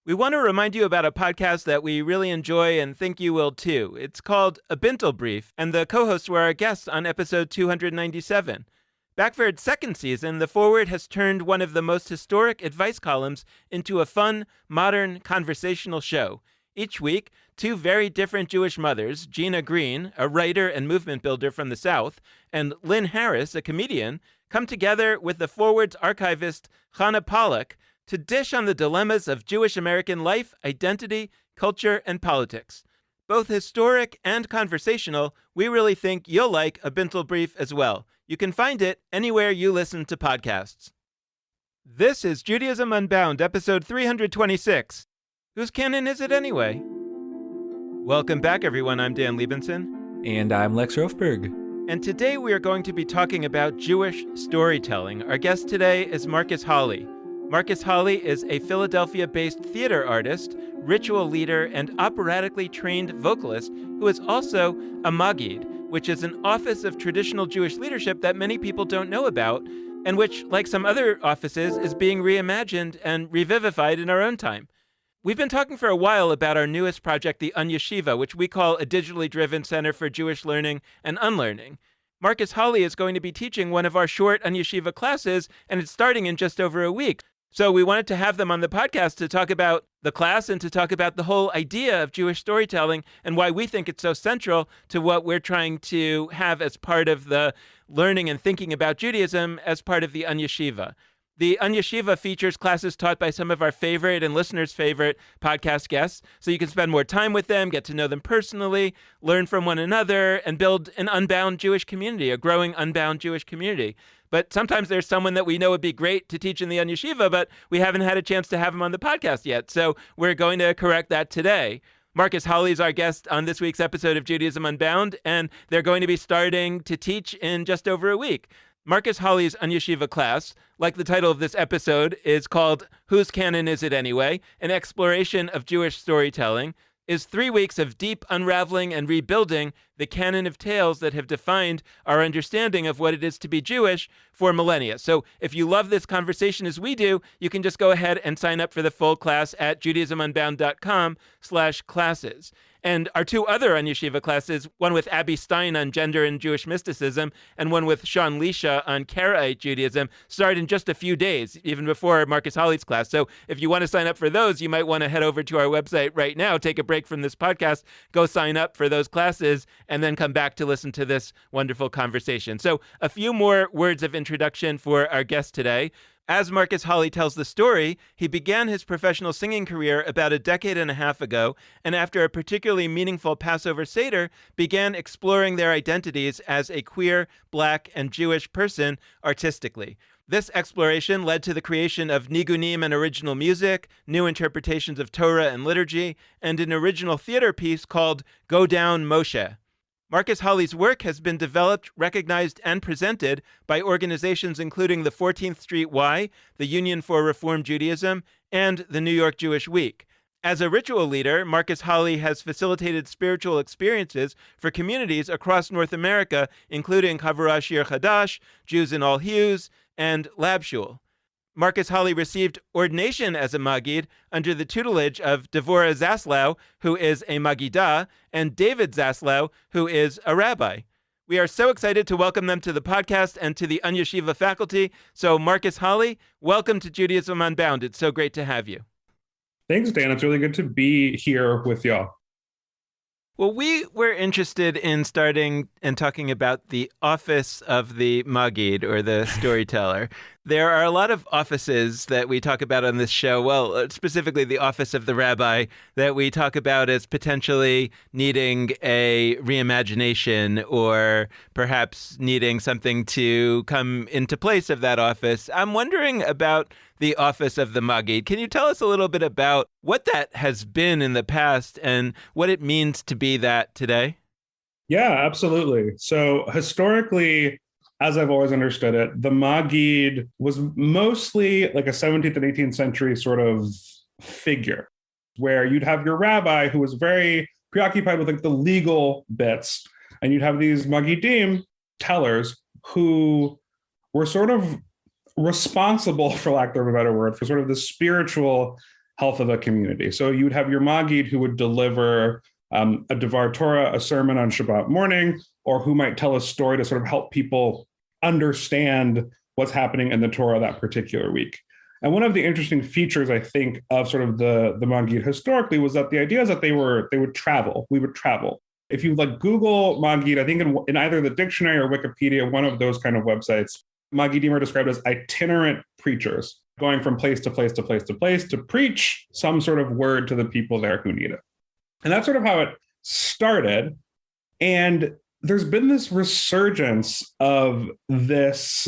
We want to remind you about a podcast that we really enjoy and think you will too. It's called A Bintel Brief, and the co-hosts were our guests on episode 297. Back for its second season, The Forward has turned one of the most historic advice columns into a fun, modern, conversational show. Each week, two very different Jewish mothers, Gina Green, a writer and movement builder from the South, and Lynn Harris, a comedian, come together with The Forward's archivist, Chana Pollack, to dish on the dilemmas of Jewish American life, identity, culture, and politics. Both historic and conversational, we really think you'll like A Bintel Brief as well. You can find it anywhere you listen to podcasts. This is Judaism Unbound, episode 326. Whose canon is it anyway? Welcome back, everyone. I'm Dan Liebenson. And I'm Lex Rofberg. And today we are going to be talking about Jewish storytelling. Our guest today is Marques Hollie. Marques Hollie is a Philadelphia-based theater artist, ritual leader, and operatically trained vocalist who is also a Maggid, which is an office of traditional Jewish leadership that many people don't know about, and which, like some other offices, is being reimagined and revivified in our own time. We've been talking for a while about our newest project, the Unyeshiva, which we call a digitally driven center for Jewish learning and unlearning. Marques Hollie is going to be teaching one of our short Unyeshiva classes, and it's starting in just over a week. So we wanted to have them on the podcast to talk about the class and to talk about the whole idea of Jewish storytelling and why we think it's so central to what we're trying to have as part of the learning and thinking about Judaism as part of the Unyeshiva. The Unyeshiva features classes taught by some of our favorite and listeners' favorite podcast guests, so you can spend more time with them, get to know them personally, learn from one another, and build an unbound Jewish community, a growing unbound Jewish community. But sometimes there's someone that we know would be great to teach in the Unyeshiva, but we haven't had a chance to have him on the podcast yet, so we're going to correct that today. Marques Hollie is our guest on this week's episode of Judaism Unbound, and they're going to be starting to teach in just over a week. Marques Hollie's Unyeshiva class, like the title of this episode, is called Whose Canon Is It Anyway? An exploration of Jewish storytelling, is 3 weeks of deep unraveling and rebuilding the canon of tales that have defined our understanding of what it is to be Jewish for millennia. So if you love this conversation as we do, you can just go ahead and sign up for the full class at judaismunbound.com/classes. And our two other Unyeshiva classes, one with Abby Stein on gender and Jewish mysticism, and one with Sean Lisha on Karaite Judaism, start in just a few days, even before Marques Hollie's class. So if you want to sign up for those, you might want to head over to our website right now, take a break from this podcast, go sign up for those classes, and then come back to listen to this wonderful conversation. So a few more words of introduction for our guest today. As Marques Hollie tells the story, he began his professional singing career about a decade and a half ago, and after a particularly meaningful Passover Seder, began exploring their identities as a queer, Black, and Jewish person artistically. This exploration led to the creation of nigunim and original music, new interpretations of Torah and liturgy, and an original theater piece called Go Down Moshe. Marques Hollie's work has been developed, recognized, and presented by organizations including the 14th Street Y, the Union for Reform Judaism, and the New York Jewish Week. As a ritual leader, Marques Hollie has facilitated spiritual experiences for communities across North America, including Havurah Shir Chadash, Jews in All Hues, and Lab Shul. Marques Hollie received ordination as a Maggid under the tutelage of Devorah Zaslow, who is a Maggidah, and David Zaslow, who is a rabbi. We are so excited to welcome them to the podcast and to the Unyeshiva faculty. So Marques Hollie, welcome to Judaism Unbound. It's so great to have you. Thanks, Dan. It's really good to be here with y'all. Well, we were interested in starting and talking about the office of the Maggid, or the storyteller. There are a lot of offices that we talk about on this show, well, specifically the office of the rabbi, that we talk about as potentially needing a reimagination or perhaps needing something to come into place of that office. I'm wondering about the office of the Maggid. Can you tell us a little bit about what that has been in the past and what it means to be that today? Yeah, absolutely. So historically, as I've always understood it, the Maggid was mostly like a 17th and 18th century sort of figure where you'd have your rabbi who was very preoccupied with like the legal bits, and you'd have these Maggidim tellers who were sort of responsible, for lack of a better word, for sort of the spiritual health of a community. So you would have your Maggid who would deliver a Devar Torah, a sermon on Shabbat morning, or who might tell a story to sort of help people understand what's happening in the Torah that particular week. And one of the interesting features, I think, of sort of the Maggid historically was that the idea is that they would travel. We would travel. If you like Google Maggid, I think in either the dictionary or Wikipedia, one of those kind of websites, Maggidim are described as itinerant preachers, going from place to place to place to place to preach some sort of word to the people there who need it. And that's sort of how it started. And there's been this resurgence of this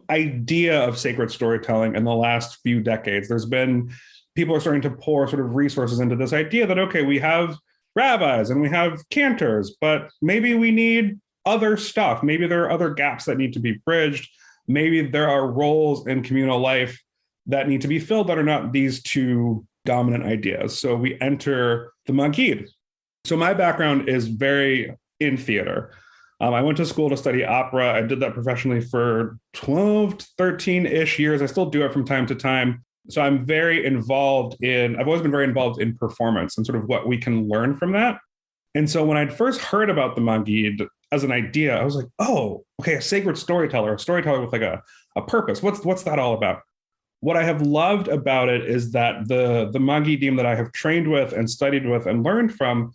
idea of sacred storytelling in the last few decades. There's been people are starting to pour sort of resources into this idea that, okay, we have rabbis and we have cantors, but maybe we need other stuff. Maybe there are other gaps that need to be bridged. Maybe there are roles in communal life that need to be filled that are not these two dominant ideas. So we enter the Maggid. So my background is very in theater. I went to school to study opera. I did that professionally for 12 to 13-ish years. I still do it from time to time. So I'm very involved I've always been very involved in performance and sort of what we can learn from that. And so when I'd first heard about the Maggid as an idea, I was like, oh, okay, a sacred storyteller, a storyteller with like a purpose. What's that all about? What I have loved about it is that the Maggidim that I have trained with and studied with and learned from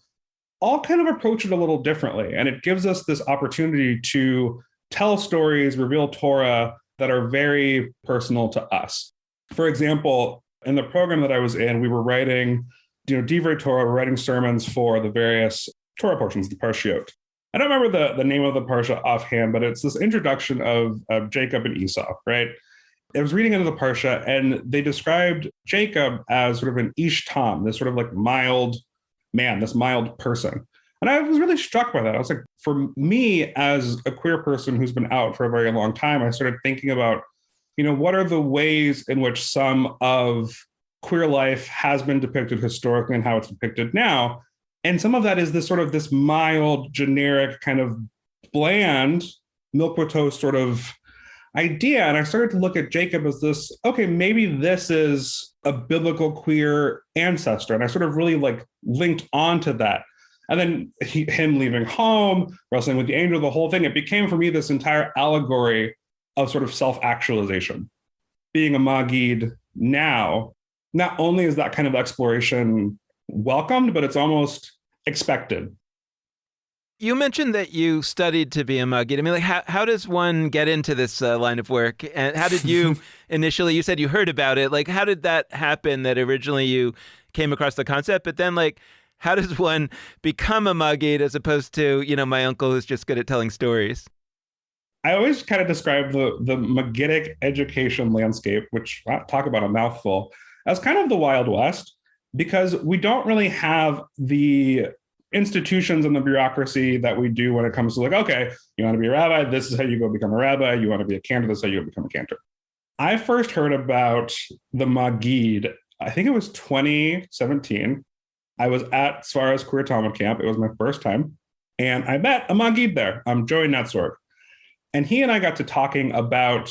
all kind of approach it a little differently. And it gives us this opportunity to tell stories, reveal Torah that are very personal to us. For example, in the program that I was in, we were writing, Divrei Torah, we're writing sermons for the various Torah portions, the Parshiot. I don't remember the name of the Parsha offhand, but it's this introduction of Jacob and Esau, right? I was reading into the Parsha, and they described Jacob as sort of an Ish Tam, this sort of like mild man, this mild person. And I was really struck by that. I was like, for me as a queer person who's been out for a very long time, I started thinking about, what are the ways in which some of queer life has been depicted historically and how it's depicted now. And some of that is this mild, generic, kind of bland, milk with toast sort of idea. And I started to look at Jacob as this, okay, maybe this is a biblical queer ancestor. And I sort of really linked onto that. And then him leaving home, wrestling with the angel, the whole thing, it became for me this entire allegory of sort of self-actualization. Being a Maggid now, not only is that kind of exploration welcomed, but it's almost expected. You mentioned that you studied to be a Maggid. I mean, how does one get into this line of work? And how did you initially, you said you heard about it. How did that happen that originally you came across the concept? But then, how does one become a Maggid as opposed to, my uncle who's just good at telling stories? I always kind of describe the Maggidic education landscape, which talk about a mouthful, as kind of the Wild West, because we don't really have the institutions and the bureaucracy that we do when it comes to okay, you want to be a rabbi, this is how you go become a rabbi. You want to be a cantor, this is how you go become a cantor. I first heard about the Maggid, I think it was 2017. I was at Svara's Queer Talmud camp. It was my first time. And I met a Maggid there, Joey Netzorg. And he and I got to talking about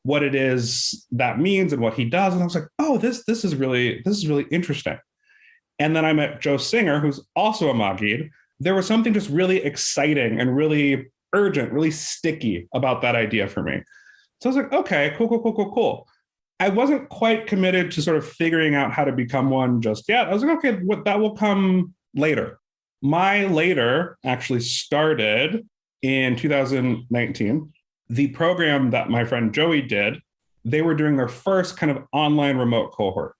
what it is that means and what he does. And I was like, oh, this is really interesting. And then I met Joe Singer, who's also a Maggid. There was something just really exciting and really urgent, really sticky about that idea for me. So I was like, okay, cool. I wasn't quite committed to sort of figuring out how to become one just yet. I was like, okay, that will come later. My later actually started in 2019. The program that my friend Joey did, they were doing their first kind of online remote cohort.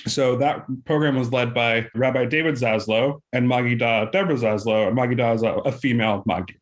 So that program was led by Rabbi David Zaslow and Magida Deborah Zaslow. And Magida is a female Maggid.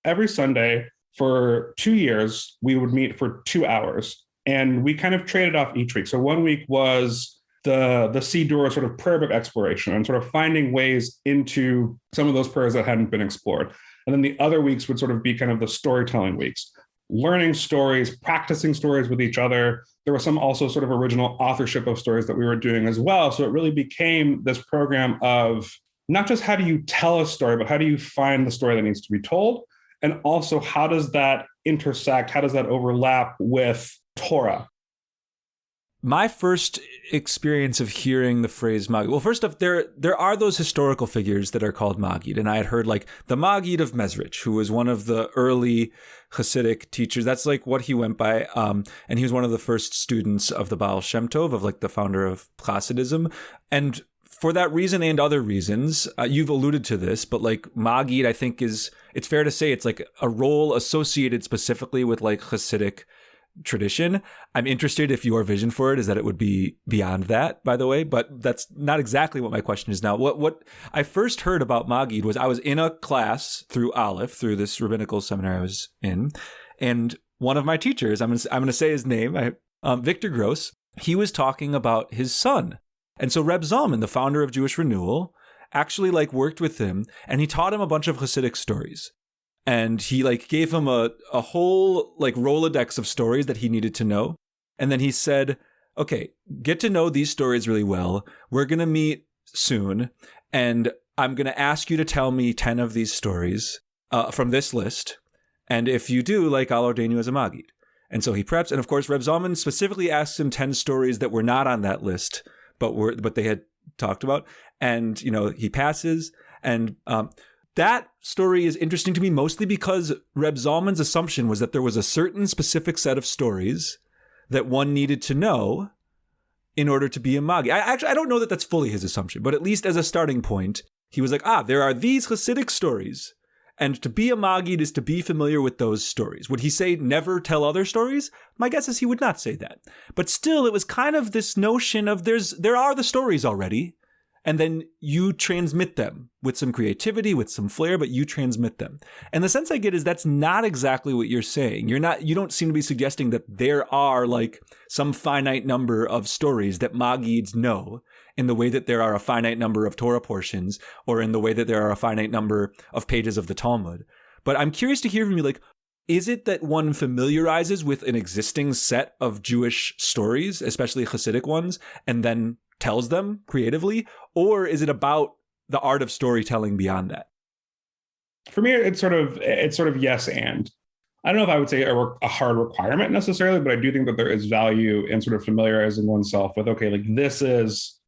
Every Sunday for 2 years, we would meet for 2 hours. And we kind of traded off each week. So one week was the Siddur sort of prayer book exploration and sort of finding ways into some of those prayers that hadn't been explored. And then the other weeks would sort of be kind of the storytelling weeks, learning stories, practicing stories with each other. There was some also sort of original authorship of stories that we were doing as well. So it really became this program of not just how do you tell a story, but how do you find the story that needs to be told? And also how does that intersect? How does that overlap with Torah? My first experience of hearing the phrase Maggid, well, first off, there are those historical figures that are called Maggid, and I had heard like the Maggid of Mezrich, who was one of the early Hasidic teachers. That's like what he went by, and he was one of the first students of the Baal Shem Tov, of like the founder of Hasidism, and for that reason and other reasons, you've alluded to this, but like Maggid, I think it's fair to say it's like a role associated specifically with like Hasidic tradition. I'm interested if your vision for it is that it would be beyond that, by the way, but that's not exactly what my question is now. What I first heard about Maggid was I was in a class through Aleph, through this rabbinical seminary I was in, and one of my teachers, I'm going to say his name, Victor Gross, he was talking about his son. And so Reb Zalman, the founder of Jewish Renewal, actually like worked with him, and he taught him a bunch of Hasidic stories. And he like gave him a whole like Rolodex of stories that he needed to know. And then he said, okay, get to know these stories really well. We're going to meet soon. And I'm going to ask you to tell me 10 of these stories from this list. And if you do, like, I'll ordain you as a Maggid. And so he preps. And of course, Reb Zalman specifically asks him 10 stories that were not on that list, but they had talked about. And, you know, he passes. And that story is interesting to me mostly because Reb Zalman's assumption was that there was a certain specific set of stories that one needed to know in order to be a Maggid. I don't know that that's fully his assumption, but at least as a starting point, he was like, there are these Hasidic stories, and to be a Maggid is to be familiar with those stories. Would he say never tell other stories? My guess is he would not say that. But still, it was kind of this notion of there are the stories already, and then you transmit them with some creativity, with some flair, but you transmit them. And the sense I get is that's not exactly what you're saying. You don't seem to be suggesting that there are like some finite number of stories that Maggids know in the way that there are a finite number of Torah portions or in the way that there are a finite number of pages of the Talmud. But I'm curious to hear from you, like, is it that one familiarizes with an existing set of Jewish stories, especially Hasidic ones, and then tells them creatively? Or is it about the art of storytelling beyond that? For me, it's sort of yes and. I don't know if I would say a hard requirement necessarily, but I do think that there is value in sort of familiarizing oneself with, okay, like this is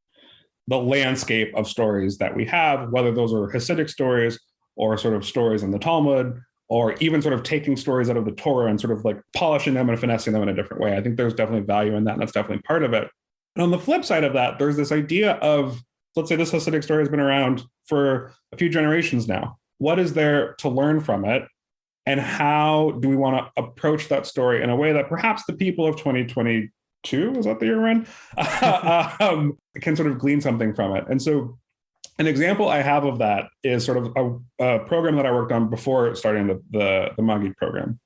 the landscape of stories that we have, whether those are Hasidic stories or sort of stories in the Talmud, or even sort of taking stories out of the Torah and sort of like polishing them and finessing them in a different way. I think there's definitely value in that, and that's definitely part of it. And on the flip side of that, there's this idea of, let's say this Hasidic story has been around for a few generations now. What is there to learn from it? And how do we want to approach that story in a way that perhaps the people of 2022, is that the year we're in, can sort of glean something from it? And so an example I have of that is sort of a program that I worked on before starting the Maggid program.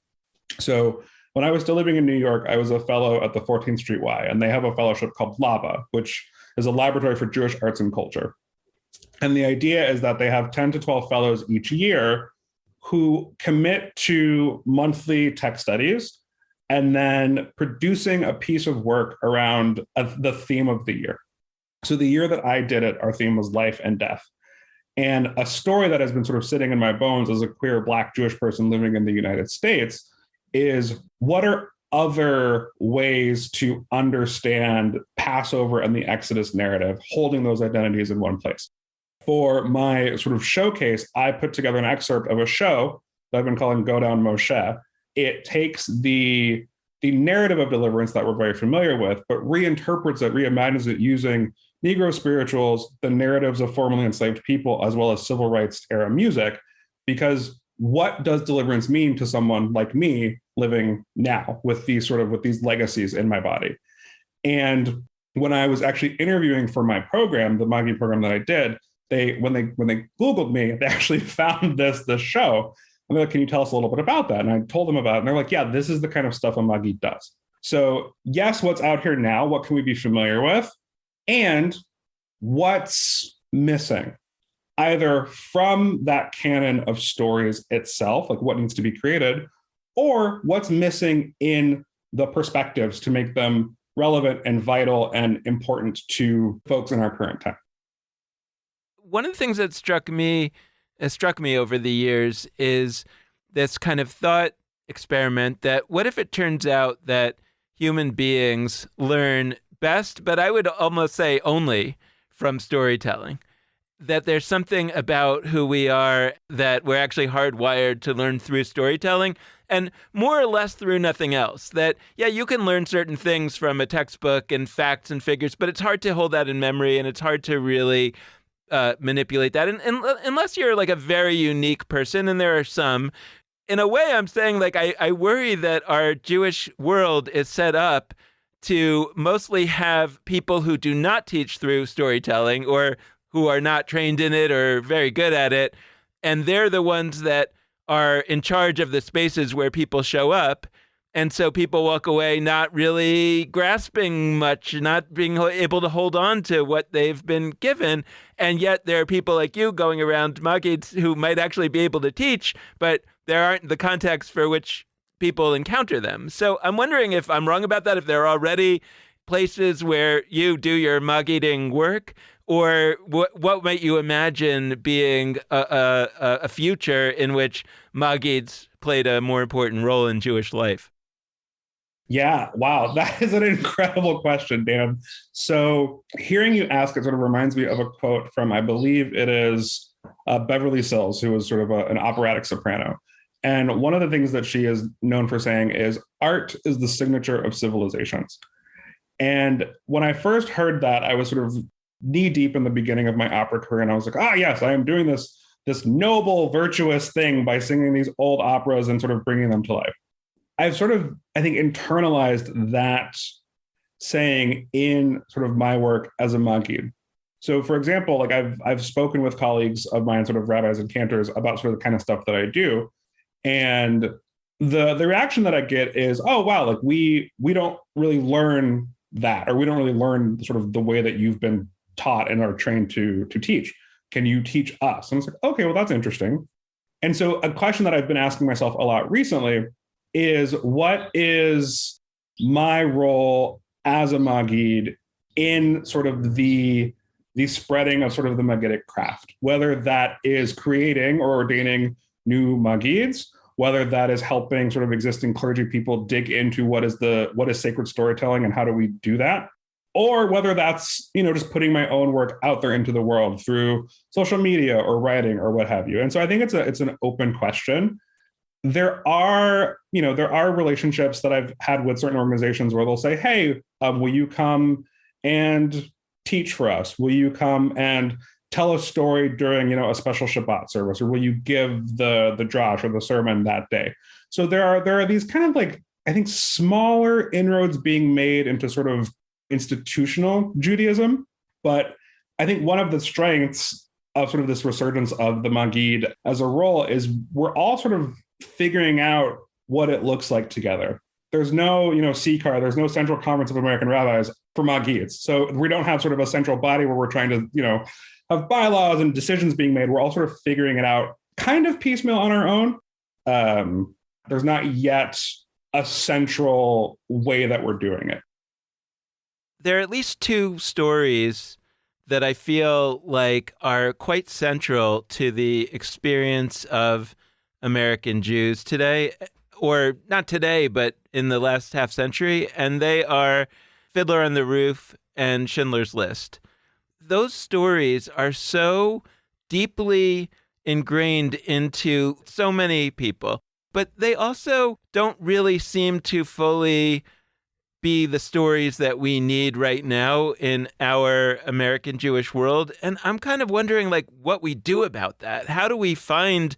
So when I was still living in New York, I was a fellow at the 14th Street Y, and they have a fellowship called LAVA, which is a laboratory for Jewish arts and culture. And the idea is that they have 10 to 12 fellows each year who commit to monthly tech studies and then producing a piece of work around the theme of the year. So the year that I did it, our theme was life and death. And a story that has been sort of sitting in my bones as a queer Black Jewish person living in the United States is, what are other ways to understand Passover and the Exodus narrative, holding those identities in one place? For my sort of showcase, I put together an excerpt of a show that I've been calling Go Down Moshe. It takes the narrative of deliverance that we're very familiar with, but reinterprets it, reimagines it using Negro spirituals, the narratives of formerly enslaved people, as well as civil rights era music. Because what does deliverance mean to someone like me living now with these legacies in my body? And when I was actually interviewing for my program, the Maggid program that I did, when they Googled me, they actually found this show. And they're like, can you tell us a little bit about that? And I told them about it. And they're like, yeah, this is the kind of stuff a Maggid does. So yes, what's out here now? What can we be familiar with? And what's missing? Either from that canon of stories itself, like what needs to be created, or what's missing in the perspectives to make them relevant and vital and important to folks in our current time. One of the things that struck me over the years is this kind of thought experiment that what if it turns out that human beings learn best, but I would almost say only from storytelling. That there's something about who we are that we're actually hardwired to learn through storytelling and more or less through nothing else. That, yeah, you can learn certain things from a textbook and facts and figures, but it's hard to hold that in memory and it's hard to really manipulate that. And unless you're like a very unique person, and there are some, in a way, I'm saying like I worry that our Jewish world is set up to mostly have people who do not teach through storytelling or who are not trained in it or very good at it. And they're the ones that are in charge of the spaces where people show up. And so people walk away not really grasping much, not being able to hold on to what they've been given. And yet there are people like you going around Magids who might actually be able to teach, but there aren't the contexts for which people encounter them. So I'm wondering if I'm wrong about that, if there are already places where you do your Magiding work, or what might you imagine being a future in which Magids played a more important role in Jewish life? Yeah, wow, that is an incredible question, Dan. So hearing you ask it sort of reminds me of a quote from, I believe it is Beverly Sills, who was sort of an operatic soprano. And one of the things that she is known for saying is, art is the signature of civilizations. And when I first heard that, I was sort of knee deep in the beginning of my opera career. And I was like, yes, I am doing this noble, virtuous thing by singing these old operas and sort of bringing them to life. I've sort of, I think, internalized that saying in sort of my work as a Magid. So, for example, like I've spoken with colleagues of mine, sort of rabbis and cantors, about sort of the kind of stuff that I do. And the reaction that I get is, oh, wow, like we don't really learn that, or we don't really learn sort of the way that you've been taught and are trained to teach. Can you teach us? And it's like, okay, well, that's interesting. And so a question that I've been asking myself a lot recently is, what is my role as a Magid in sort of the spreading of sort of the Magidic craft, whether that is creating or ordaining new Magids, whether that is helping sort of existing clergy people dig into what is sacred storytelling and how do we do that, or whether that's, just putting my own work out there into the world through social media or writing or what have you. And so I think it's an open question. There are relationships that I've had with certain organizations where they'll say, hey, will you come and teach for us? Will you come and tell a story during, a special Shabbat service, or will you give the drash or the sermon that day? So there are these kind of like, I think, smaller inroads being made into sort of institutional Judaism. But I think one of the strengths of sort of this resurgence of the Magid as a role is we're all sort of figuring out what it looks like together. There's no, CCAR, there's no Central Conference of American Rabbis for Magids. So we don't have sort of a central body where we're trying to, have bylaws and decisions being made. We're all sort of figuring it out kind of piecemeal on our own. There's not yet a central way that we're doing it. There are at least two stories that I feel like are quite central to the experience of American Jews today, or not today, but in the last half century, and they are Fiddler on the Roof and Schindler's List. Those stories are so deeply ingrained into so many people, but they also don't really seem to fully be the stories that we need right now in our American Jewish world. And I'm kind of wondering, like, what we do about that. How do we find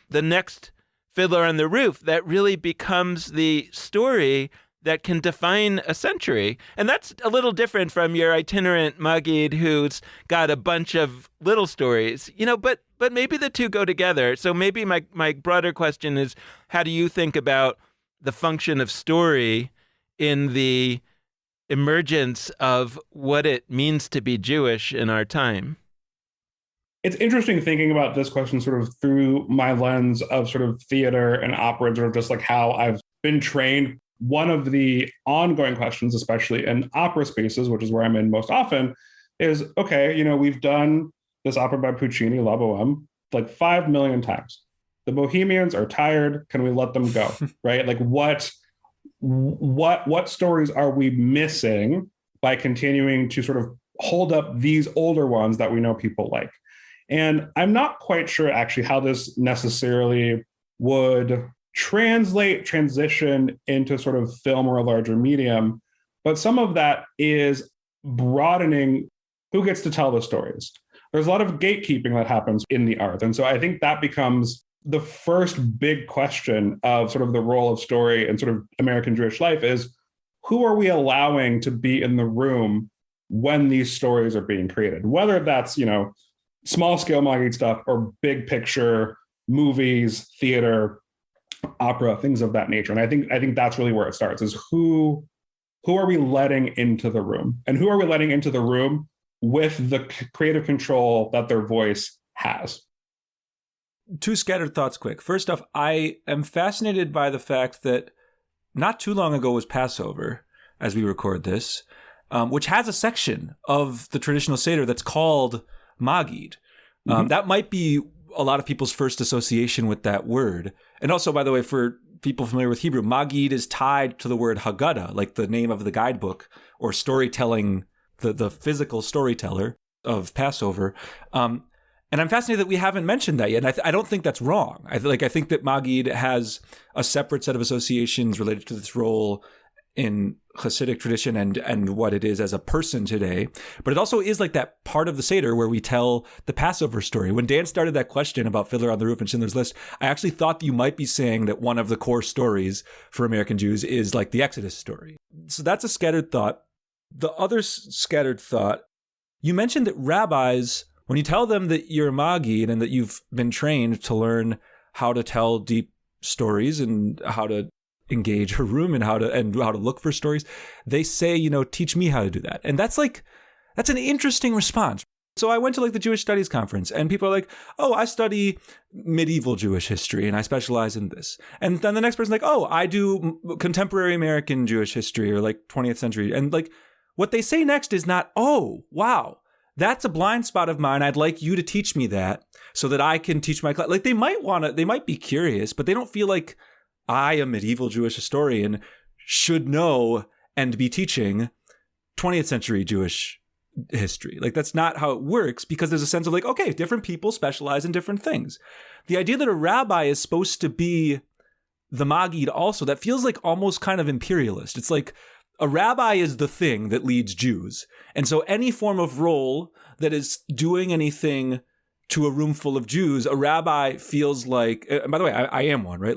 the next Fiddler on the Roof that really becomes the story that can define a century? And that's a little different from your itinerant Magid who's got a bunch of little stories, but maybe the two go together. So maybe my broader question is, how do you think about the function of story in the emergence of what it means to be Jewish in our time? It's interesting thinking about this question sort of through my lens of sort of theater and opera, sort of just like how I've been trained. One of the ongoing questions, especially in opera spaces, which is where I'm in most often, is, okay, we've done this opera by Puccini, La Bohème, like 5 million times. The Bohemians are tired. Can we let them go? Right? Like what stories are we missing by continuing to sort of hold up these older ones that we know people like. And I'm not quite sure actually how this necessarily would transition into sort of film or a larger medium, but some of that is broadening who gets to tell the stories. There's a lot of gatekeeping that happens in the art. And so I think that becomes the first big question of sort of the role of story and sort of American Jewish life is, who are we allowing to be in the room when these stories are being created? Whether that's, small scale Maggid stuff or big picture movies, theater, opera, things of that nature. And I think that's really where it starts, is who are we letting into the room? And who are we letting into the room with the creative control that their voice has? Two scattered thoughts quick. First off, I am fascinated by the fact that not too long ago was Passover, as we record this, which has a section of the traditional Seder that's called Maggid. That might be a lot of people's first association with that word. And also, by the way, for people familiar with Hebrew, Maggid is tied to the word Haggadah, like the name of the guidebook or storytelling, the physical storyteller of Passover. And I'm fascinated that we haven't mentioned that yet. And I don't think that's wrong. I think that Maggid has a separate set of associations related to this role in Hasidic tradition and what it is as a person today. But it also is like that part of the Seder where we tell the Passover story. When Dan started that question about Fiddler on the Roof and Schindler's List, I actually thought that you might be saying that one of the core stories for American Jews is like the Exodus story. So that's a scattered thought. The other scattered thought, you mentioned that rabbis, when you tell them that you're a Maggid and that you've been trained to learn how to tell deep stories and how to engage a room and how to look for stories, they say, teach me how to do that. And that's an interesting response. So I went to the Jewish Studies Conference and people are like, oh, I study medieval Jewish history and I specialize in this. And then the next person's like, oh, I do contemporary American Jewish history or 20th century. And what they say next is not, oh, wow, that's a blind spot of mine. I'd like you to teach me that so that I can teach my class. They might be curious, but they don't feel like I, a medieval Jewish historian, should know and be teaching 20th century Jewish history. That's not how it works, because there's a sense of okay, different people specialize in different things. The idea that a rabbi is supposed to be the Maggid also, that feels almost kind of imperialist. It's a rabbi is the thing that leads Jews. And so any form of role that is doing anything to a room full of Jews, a rabbi feels like, and by the way, I am one, right?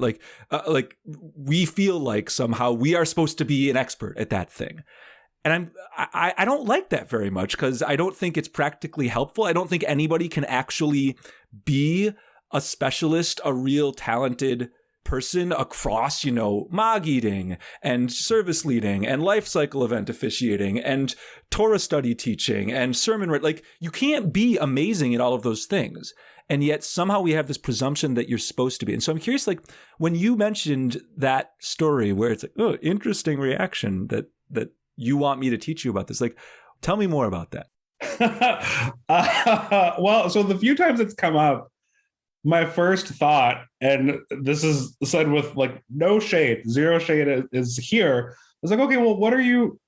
We feel like somehow we are supposed to be an expert at that thing. And I don't like that very much, because I don't think it's practically helpful. I don't think anybody can actually be a specialist, a real talented person across, Maggiding and service leading and life cycle event officiating and Torah study teaching and sermon writing. You can't be amazing at all of those things. And yet somehow we have this presumption that you're supposed to be. And so I'm curious, when you mentioned that story where it's oh, interesting reaction that you want me to teach you about this, tell me more about that. Well, so the few times it's come up, my first thought, and this is said with no shade, zero shade is here. It's okay, well, what are you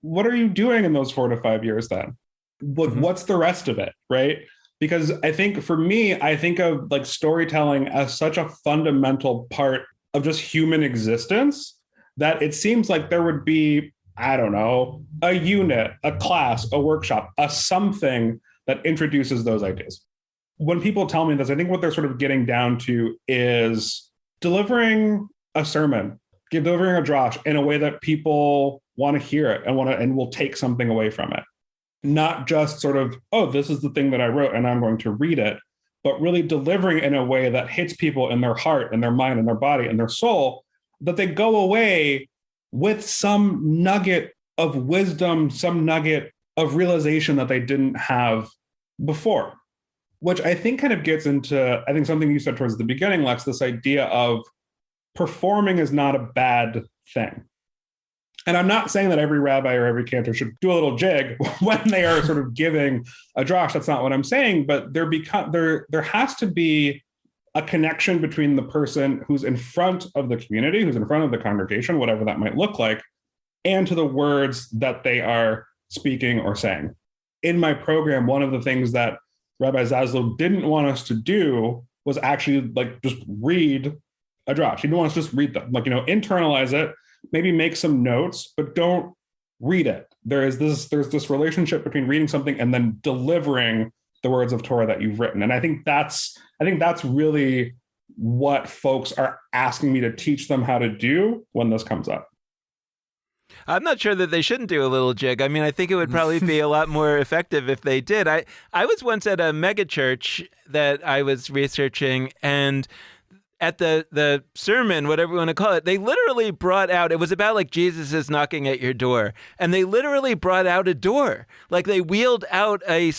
doing in those 4 to 5 years then? What's the rest of it, right? Because I think for me, I think of storytelling as such a fundamental part of just human existence that it seems like there would be, I don't know, a unit, a class, a workshop, a something that introduces those ideas. When people tell me this, I think what they're sort of getting down to is delivering a sermon, delivering a drash in a way that people want to hear it and will take something away from it. Not just sort of, oh, this is the thing that I wrote and I'm going to read it, but really delivering in a way that hits people in their heart and their mind and their body and their soul, that they go away with some nugget of wisdom, some nugget of realization that they didn't have before. Which I think kind of gets into, I think something you said towards the beginning, Lex, this idea of performing is not a bad thing. And I'm not saying that every rabbi or every cantor should do a little jig when they are sort of giving a drash. That's not what I'm saying. But there has to be a connection between the person who's in front of the community, who's in front of the congregation, whatever that might look like, and to the words that they are speaking or saying. In my program, one of the things that Rabbi Zaslow didn't want us to do was actually like just read a drash. He didn't want us to just read them, like, internalize it, maybe make some notes, but don't read it. There's this relationship between reading something and then delivering the words of Torah that you've written. And I think that's really what folks are asking me to teach them how to do when this comes up. I'm not sure that they shouldn't do a little jig. I mean, I think it would probably be a lot more effective if they did. I was once at a mega church that I was researching, and at the sermon, whatever you want to call it, they literally brought out, it was about like Jesus is knocking at your door, and they literally brought out a door. Like they wheeled out a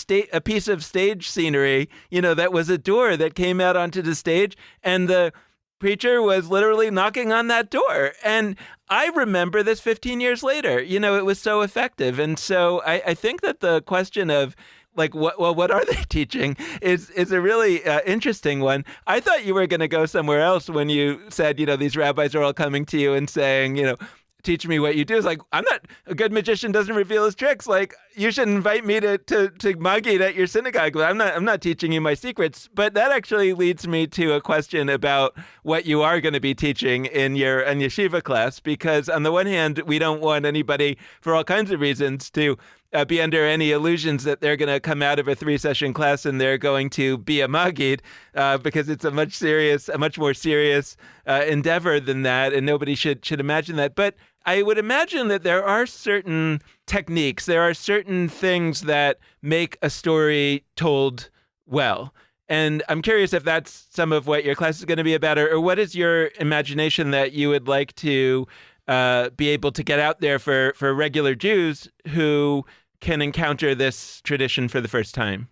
piece of stage scenery, that was a door that came out onto the stage, and the preacher was literally knocking on that door. And I remember this 15 years later. It was so effective. And so I think that the question of like, what are they teaching is a really interesting one. I thought you were going to go somewhere else when you said, these rabbis are all coming to you and saying, teach me what you do. It's like, a good magician doesn't reveal his tricks. Like, you should invite me to Magid at your synagogue, but I'm not teaching you my secrets. But that actually leads me to a question about what you are going to be teaching in your yeshiva class, because on the one hand, we don't want anybody, for all kinds of reasons, to be under any illusions that they're going to come out of a 3-session class and they're going to be a Magid, because it's a much more serious endeavor than that, and nobody should imagine that. But I would imagine that there are certain techniques, there are certain things that make a story told well. And I'm curious if that's some of what your class is going to be about, or what is your imagination that you would like to be able to get out there for regular Jews who can encounter this tradition for the first time?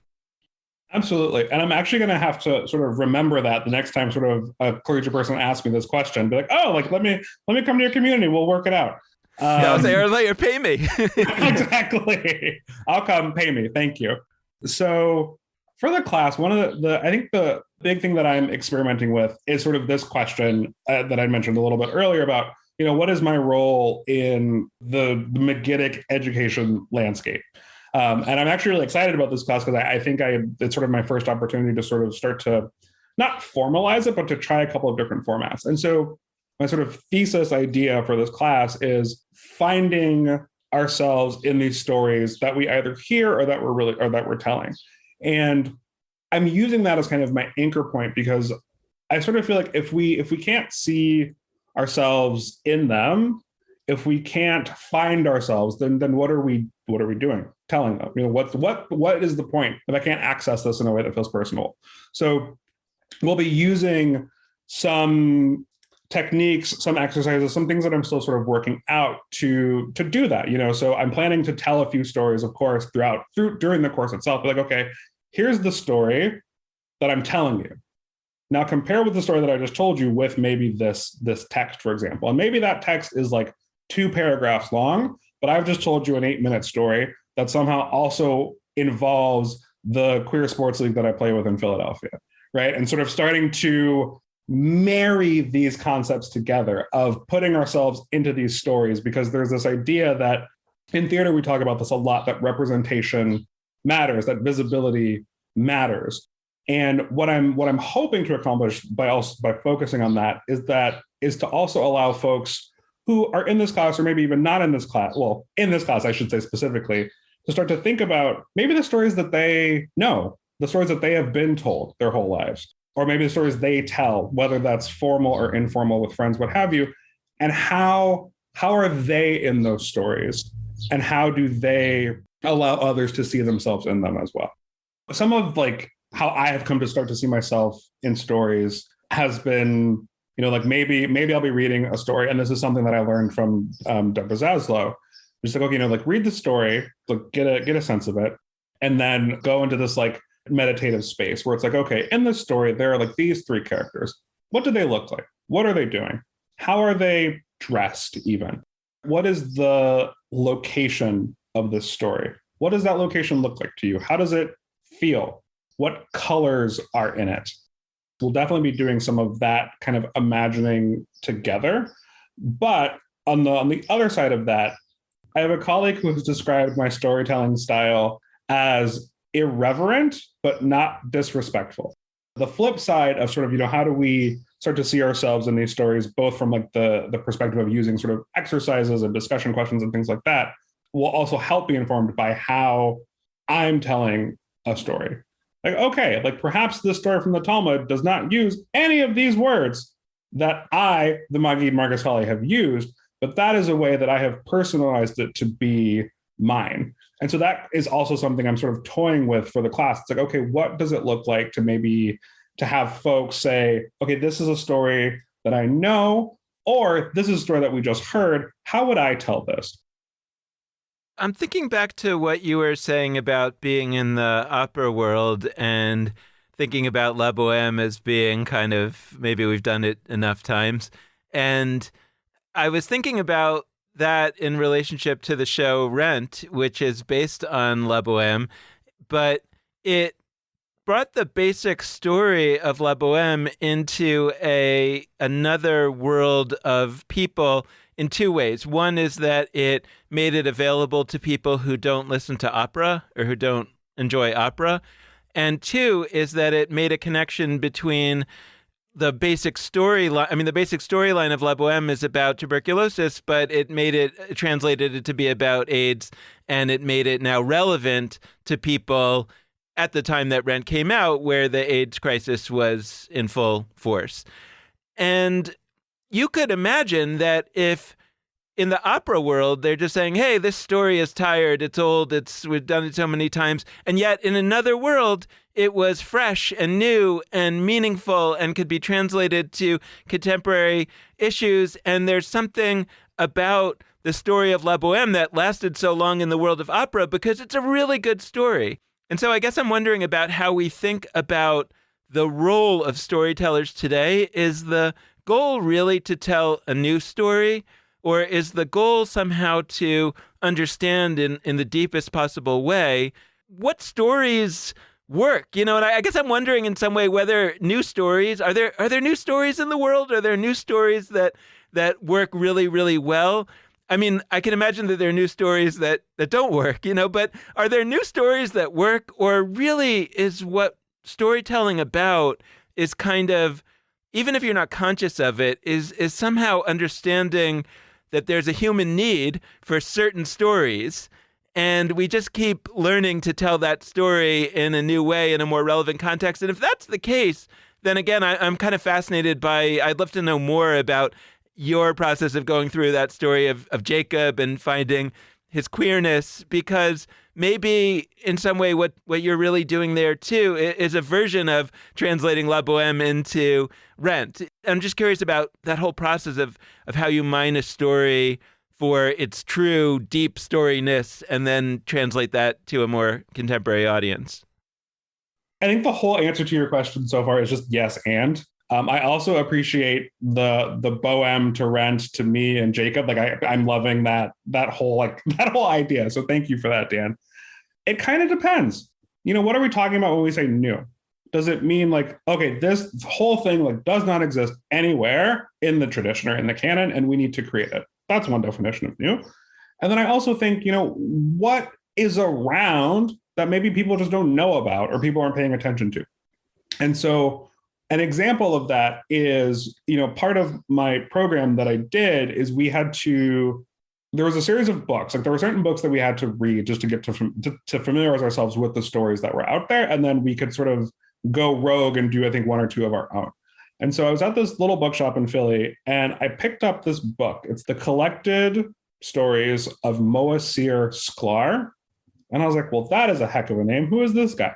Absolutely. And I'm actually going to have to sort of remember that the next time sort of a clergy person asks me this question, be like, oh, like, let me come to your community. We'll work it out. I'll say, or later, pay me. Exactly. I'll come, pay me. Thank you. So for the class, one of I think the big thing that I'm experimenting with is sort of this question that I mentioned a little bit earlier about, what is my role in the Megiddic education landscape? And I'm actually really excited about this class because I think it's sort of my first opportunity to sort of start to not formalize it, but to try a couple of different formats. And so my sort of thesis idea for this class is finding ourselves in these stories that we either hear or that we're telling. And I'm using that as kind of my anchor point, because I sort of feel like if we can't see ourselves in them, if we can't find ourselves, then what are we doing telling them? What is the point if I can't access this in a way that feels personal? So we'll be using some techniques, some exercises, some things that I'm still sort of working out to do that. So I'm planning to tell a few stories, of course, during the course itself. Like, okay, here's the story that I'm telling you. Now compare with the story that I just told you with maybe this text, for example. And maybe that text is like 2 paragraphs long, but I've just told you an 8-minute story that somehow also involves the queer sports league that I play with in Philadelphia, right? And sort of starting to marry these concepts together of putting ourselves into these stories, because there's this idea that in theater, we talk about this a lot, that representation matters, that visibility matters. And what I'm hoping to accomplish by focusing on that is to also allow folks who are in this class, or maybe even not in this class, well, in this class, I should say specifically, to start to think about maybe the stories that they know, the stories that they have been told their whole lives, or maybe the stories they tell, whether that's formal or informal with friends, what have you, and how are they in those stories, and how do they allow others to see themselves in them as well. Some of like how I have come to start to see myself in stories has been, like maybe I'll be reading a story, and this is something that I learned from Deborah Zaslow. Just like, okay, like read the story, like get a sense of it, and then go into this like meditative space where it's like, okay, in this story, there are like these 3 characters. What do they look like? What are they doing? How are they dressed even? What is the location of this story? What does that location look like to you? How does it feel? What colors are in it? We'll definitely be doing some of that kind of imagining together. But on the other side of that, I have a colleague who has described my storytelling style as irreverent, but not disrespectful. The flip side of sort of, how do we start to see ourselves in these stories, both from like the perspective of using sort of exercises and discussion questions and things like that, will also help be informed by how I'm telling a story. Like, okay, like perhaps this story from the Talmud does not use any of these words that I, the Maggid Marques Hollie, have used, but that is a way that I have personalized it to be mine. And so that is also something I'm sort of toying with for the class. It's like, okay, what does it look like to have folks say, okay, this is a story that I know, or this is a story that we just heard. How would I tell this? I'm thinking back to what you were saying about being in the opera world and thinking about La Boheme as being kind of, maybe we've done it enough times. And I was thinking about that in relationship to the show Rent, which is based on La Boheme, but it brought the basic story of La Boheme into another world of people in two ways. One is that it made it available to people who don't listen to opera or who don't enjoy opera. And two is that it made a connection between the basic storyline. I mean, the basic storyline of La Boheme is about tuberculosis, but it translated it to be about AIDS, and it made it now relevant to people at the time that Rent came out, where the AIDS crisis was in full force. And you could imagine that if in the opera world, they're just saying, hey, this story is tired, it's old, we've done it so many times. And yet in another world, it was fresh and new and meaningful and could be translated to contemporary issues. And there's something about the story of La Boheme that lasted so long in the world of opera because it's a really good story. And so I guess I'm wondering about how we think about the role of storytellers today. Is the goal really to tell a new story? Or is the goal somehow to understand in the deepest possible way what stories work? And I guess I'm wondering in some way whether new stories, are there new stories in the world? Are there new stories that work really, really well? I mean, I can imagine that there are new stories that don't work, but are there new stories that work? Or really is what storytelling about is kind of, even if you're not conscious of it, is somehow understanding that there's a human need for certain stories, and we just keep learning to tell that story in a new way, in a more relevant context. And if that's the case, then again, I'm kind of fascinated I'd love to know more about your process of going through that story of Jacob and finding his queerness, because maybe in some way what you're really doing there too is a version of translating La Boheme into Rent. I'm just curious about that whole process of how you mine a story for its true deep storyness and then translate that to a more contemporary audience. I think the whole answer to your question so far is just yes and. I also appreciate the Boheme to Rent to me and Jacob. Like I'm loving that whole idea. So thank you for that, Dan. It kind of depends. What are we talking about when we say new? Does it mean like, okay, this whole thing like does not exist anywhere in the tradition or in the canon, and we need to create it? That's one definition of new. And then I also think, what is around that maybe people just don't know about or people aren't paying attention to? And so an example of that is, part of my program that I did is there was a series of books. Like there were certain books that we had to read just to get to familiarize ourselves with the stories that were out there. And then we could sort of go rogue and do, I think, one or two of our own. And so I was at this little bookshop in Philly and I picked up this book. It's the collected stories of Moacir Sklar. And I was like, well, that is a heck of a name. Who is this guy?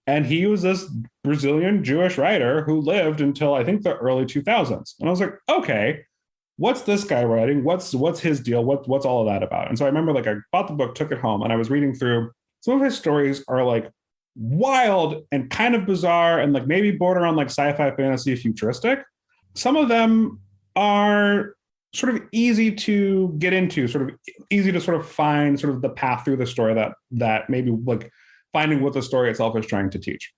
And he was this Brazilian Jewish writer who lived until I think the early 2000s. And I was like, okay, what's this guy writing? What's his deal? What's all of that about? And so I remember like I bought the book, took it home, and I was reading through. Some of his stories are like wild and kind of bizarre and like maybe border on like sci-fi, fantasy, futuristic. Some of them are sort of easy to get into, sort of easy to sort of find sort of the path through the story that maybe like finding what the story itself is trying to teach.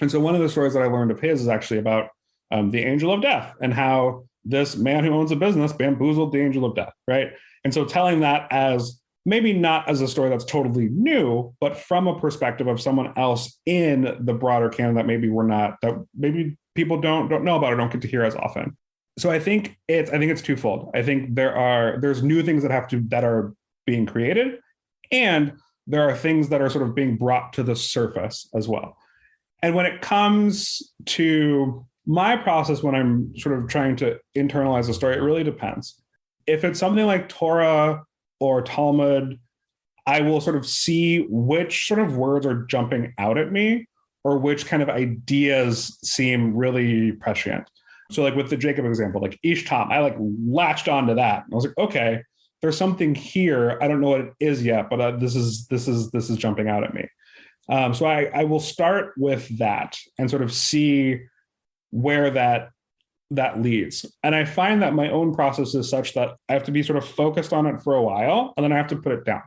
And so one of the stories that I learned of his is actually about the angel of death and how this man who owns a business bamboozled the angel of death, right? And so telling that as maybe not as a story that's totally new, but from a perspective of someone else in the broader canon that maybe that maybe people don't know about or don't get to hear as often. So I think it's twofold. I think there's new things that are being created, and there are things that are sort of being brought to the surface as well. And when it comes to my process when I'm sort of trying to internalize a story, it really depends. If it's something like Torah or Talmud, I will sort of see which sort of words are jumping out at me or which kind of ideas seem really prescient. So like with the Jacob example, like Ishtam, I like latched onto that. I was like, okay, there's something here. I don't know what it is yet, but this is jumping out at me. So I will start with that and sort of see where that leads. And I find that my own process is such that I have to be sort of focused on it for a while, and then I have to put it down.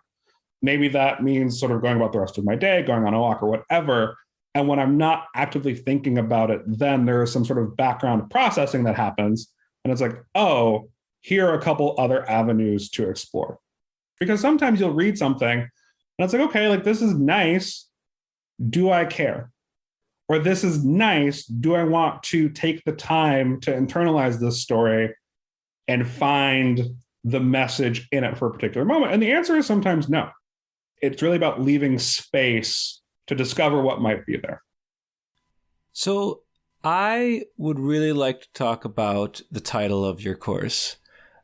Maybe that means sort of going about the rest of my day, going on a walk or whatever. And when I'm not actively thinking about it, then there is some sort of background processing that happens. And it's like, oh, here are a couple other avenues to explore. Because sometimes you'll read something and it's like, okay, like this is nice. Do I care? Or this is nice. Do I want to take the time to internalize this story and find the message in it for a particular moment? And the answer is sometimes no. It's really about leaving space to discover what might be there. So I would really like to talk about the title of your course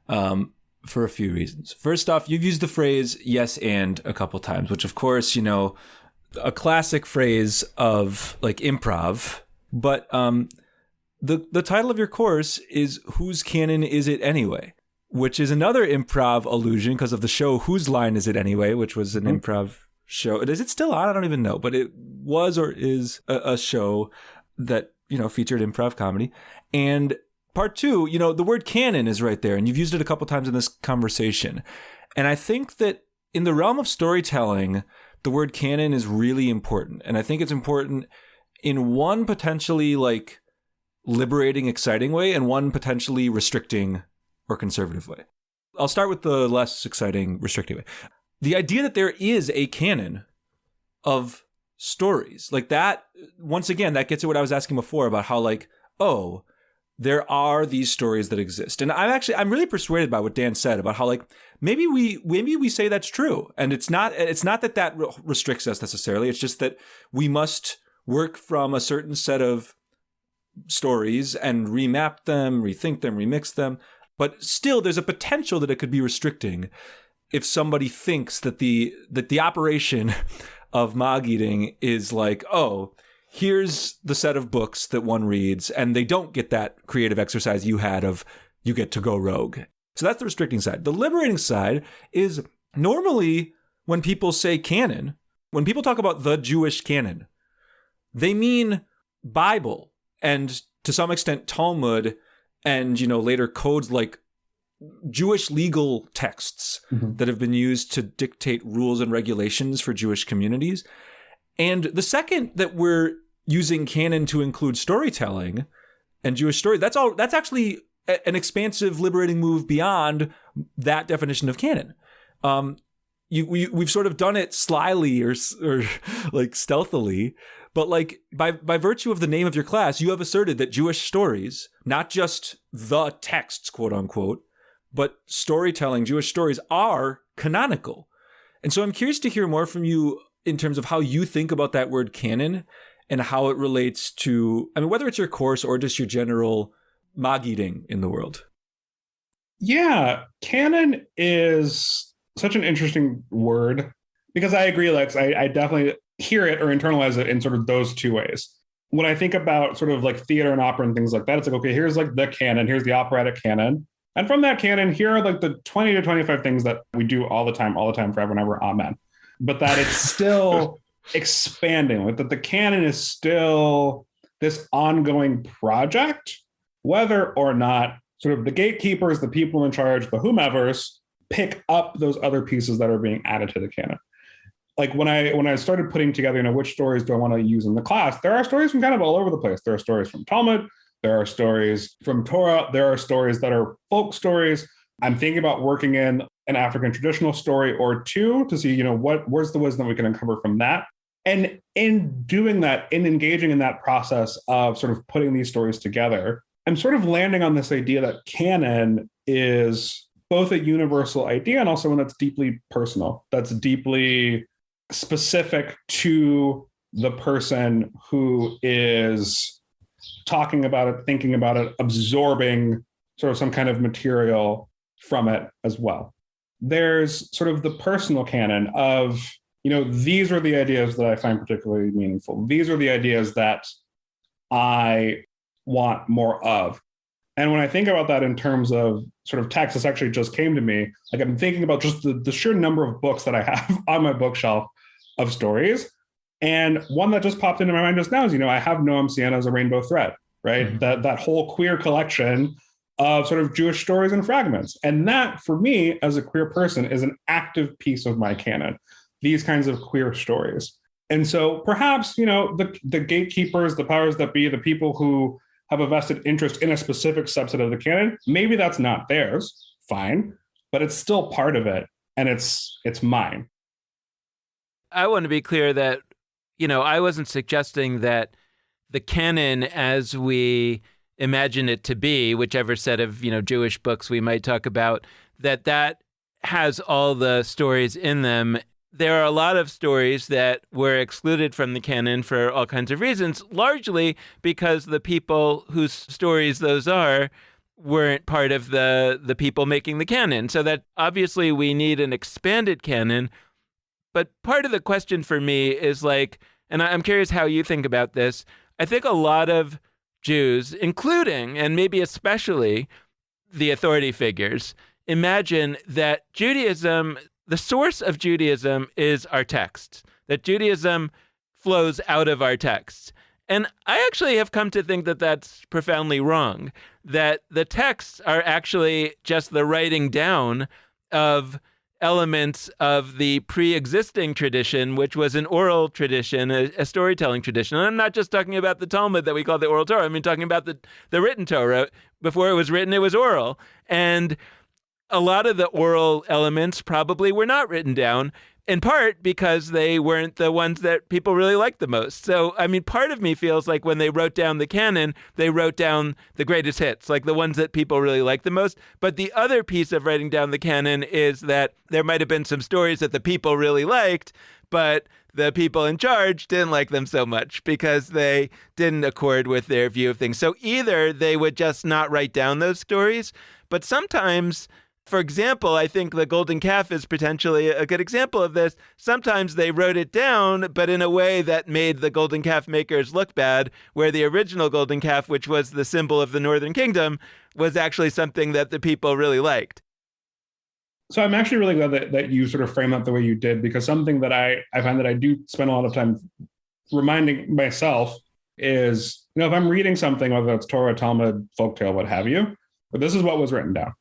for a few reasons. First off, you've used the phrase yes and a couple times, which of course, you know, a classic phrase of like improv, but the title of your course is Whose Canon Is It Anyway? Which is another improv allusion because of the show Whose Line Is It Anyway? Which was an improv show. Is it still on? I don't even know, but it was or is a show that, you know, featured improv comedy. And part two, you know, the word canon is right there, and you've used it a couple times in this conversation. And I think that in the realm of storytelling, the word canon is really important. And I think it's important in one potentially like liberating, exciting way and one potentially restricting or conservative way. I'll start with the less exciting, restricting way. The idea that there is a canon of stories like that, once again, that gets at what I was asking before about how like, oh, there are these stories that exist. And I'm really persuaded by what Dan said about how like, maybe we say that's true. And it's not that restricts us necessarily. It's just that we must work from a certain set of stories and remap them, rethink them, remix them. But still, there's a potential that it could be restricting if somebody thinks that the operation of mog eating is like, oh, here's the set of books that one reads, and they don't get that creative exercise you had of you get to go rogue. So that's the restricting side. The liberating side is normally when people say canon, when people talk about the Jewish canon, they mean Bible and to some extent Talmud and, you know, later codes like Jewish legal texts that have been used to dictate rules and regulations for Jewish communities. And the second that we're using canon to include storytelling and Jewish story, that's actually an expansive, liberating move beyond that definition of canon. We've sort of done it slyly or like stealthily, but like by virtue of the name of your class, you have asserted that Jewish stories, not just the texts, quote unquote, but storytelling, Jewish stories are canonical. And so I'm curious to hear more from you in terms of how you think about that word canon and how it relates to, I mean, whether it's your course or just your general mog eating in the world. Yeah, canon is such an interesting word because I agree, Lex. I definitely hear it or internalize it in sort of those two ways. When I think about sort of like theater and opera and things like that, it's like, okay, here's like the canon, here's the operatic canon. And from that canon, here are like the 20 to 25 things that we do all the time, forever and ever. Amen. But that it's still expanding, like that the canon is still this ongoing project, whether or not sort of the gatekeepers, the people in charge, the whomevers pick up those other pieces that are being added to the canon. Like when I started putting together, you know, which stories do I want to use in the class? There are stories from kind of all over the place. There are stories from Talmud. There are stories from Torah. There are stories that are folk stories. I'm thinking about working in an African traditional story or two to see, where's the wisdom we can uncover from that. And in doing that, in engaging in that process of sort of putting these stories together, I'm sort of landing on this idea that canon is both a universal idea and also one that's deeply personal, that's deeply specific to the person who is talking about it, thinking about it, absorbing sort of some kind of material from it as well. There's sort of the personal canon of, these are the ideas that I find particularly meaningful. These are the ideas that I want more of. And when I think about that in terms of sort of text, this actually just came to me. Like I'm thinking about just the sheer number of books that I have on my bookshelf of stories. And one that just popped into my mind just now is, I have Noam Sienna's A Rainbow Thread, right? Mm-hmm. That whole queer collection of sort of Jewish stories and fragments. And that, for me, as a queer person, is an active piece of my canon, these kinds of queer stories. And so perhaps, the gatekeepers, the powers that be, the people who have a vested interest in a specific subset of the canon, maybe that's not theirs, fine, but it's still part of it, and it's mine. I want to be clear that, I wasn't suggesting that the canon as we imagine it to be, whichever set of, Jewish books we might talk about, that has all the stories in them. There are a lot of stories that were excluded from the canon for all kinds of reasons, largely because the people whose stories those are weren't part of the people making the canon. So that obviously we need an expanded canon. But part of the question for me is and I'm curious how you think about this. I think a lot of Jews, including and maybe especially the authority figures, imagine that Judaism, the source of Judaism is our texts, that Judaism flows out of our texts. And I actually have come to think that that's profoundly wrong, that the texts are actually just the writing down of elements of the pre-existing tradition, which was an oral tradition, a storytelling tradition. And I'm not just talking about the Talmud that we call the oral Torah. I mean, talking about the written Torah. Before it was written, it was oral. And a lot of the oral elements probably were not written down, in part because they weren't the ones that people really liked the most. So, I mean, part of me feels like when they wrote down the canon, they wrote down the greatest hits, like the ones that people really liked the most. But the other piece of writing down the canon is that there might have been some stories that the people really liked, but the people in charge didn't like them so much because they didn't accord with their view of things. So either they would just not write down those stories, but sometimes, for example, I think the golden calf is potentially a good example of this. Sometimes they wrote it down, but in a way that made the golden calf makers look bad, where the original golden calf, which was the symbol of the Northern Kingdom, was actually something that the people really liked. So I'm actually really glad that you sort of frame that the way you did, because something that I find that I do spend a lot of time reminding myself is, if I'm reading something, whether it's Torah, Talmud, folktale, what have you, but this is what was written down.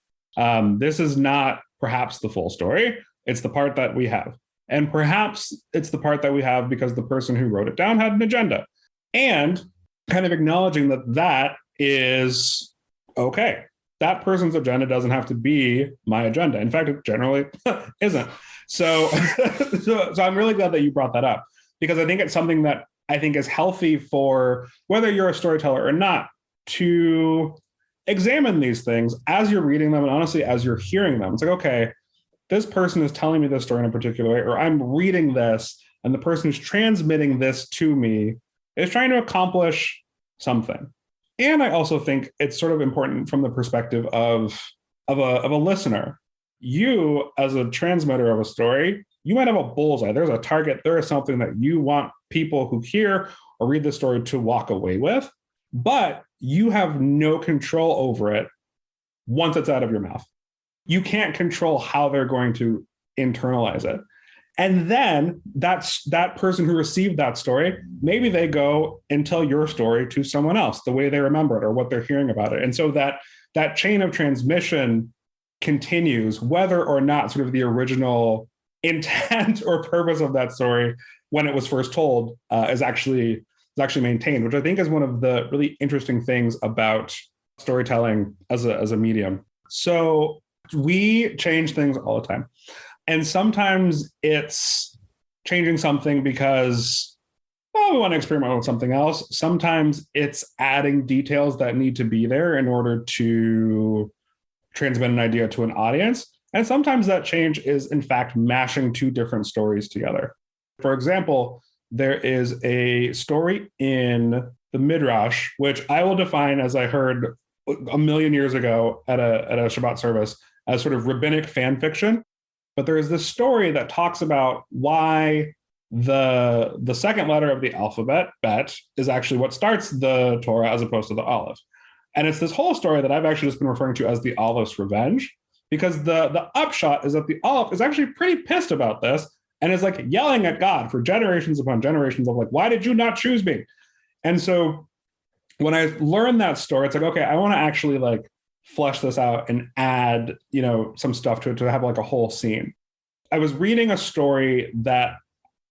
This is not perhaps the full story. It's the part that we have. And perhaps it's the part that we have because the person who wrote it down had an agenda. And kind of acknowledging that is okay. That person's agenda doesn't have to be my agenda. In fact, it generally isn't. So I'm really glad that you brought that up, because I think it's something that I think is healthy for whether you're a storyteller or not to examine these things as you're reading them, and honestly, as you're hearing them. It's like, okay, this person is telling me this story in a particular way, or I'm reading this, and the person who's transmitting this to me is trying to accomplish something. And I also think it's sort of important from the perspective of a listener. You, as a transmitter of a story, you might have a bullseye. There's a target. There is something that you want people who hear or read the story to walk away with, but you have no control over it once it's out of your mouth. You can't control how they're going to internalize it. And then that person who received that story, maybe they go and tell your story to someone else, the way they remember it or what they're hearing about it. And so that chain of transmission continues, whether or not sort of the original intent or purpose of that story when it was first told is actually maintained, which I think is one of the really interesting things about storytelling as a medium. So We change things all the time. And sometimes it's changing something because, well, we want to experiment with something else. Sometimes it's adding details that need to be there in order to transmit an idea to an audience. And sometimes that change is, in fact, mashing two different stories together. For example, there is a story in the Midrash, which I will define, as I heard a million years ago at a Shabbat service, as sort of rabbinic fan fiction. But there is this story that talks about why the second letter of the alphabet, bet, is actually what starts the Torah as opposed to the Aleph. And it's this whole story that I've actually just been referring to as the Aleph's revenge, because the upshot is that the Aleph is actually pretty pissed about this and is like yelling at God for generations upon generations of like, why did you not choose me? And so when I learned that story, it's like, okay, I want to actually like flesh this out and add, some stuff to it to have like a whole scene. I was reading a story that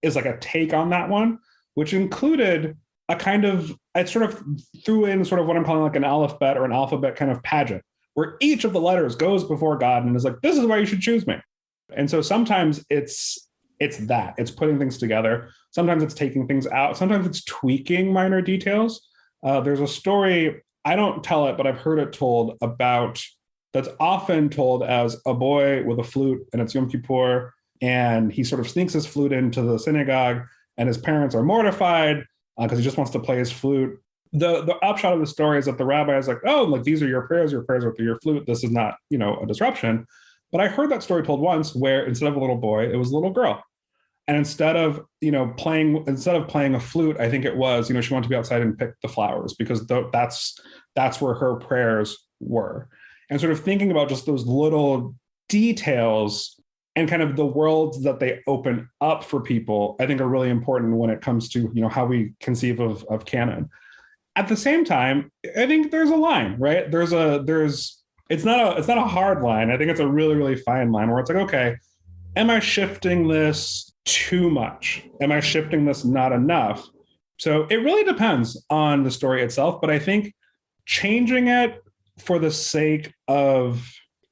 is like a take on that one, which included a kind of, I sort of threw in sort of what I'm calling like an alphabet or an alphabet kind of pageant, where each of the letters goes before God and is like, this is why you should choose me. And so sometimes it's that, it's putting things together. Sometimes it's taking things out. Sometimes it's tweaking minor details. There's a story, I don't tell it, but I've heard it told about, that's often told as a boy with a flute and it's Yom Kippur, and he sort of sneaks his flute into the synagogue and his parents are mortified because he just wants to play his flute. The upshot of the story is that the rabbi is like, oh, like these are your prayers with your flute. This is not, a disruption. But I heard that story told once where instead of a little boy, it was a little girl. And instead of playing a flute, I think it was, she wanted to be outside and pick the flowers because that's where her prayers were. And sort of thinking about just those little details and kind of the worlds that they open up for people, I think are really important when it comes to, how we conceive of canon. At the same time, I think there's a line, right? It's not a hard line. I think it's a really, really fine line where it's like, okay, am I shifting this too much? Am I shifting this not enough? So it really depends on the story itself, but I think changing it for the sake of,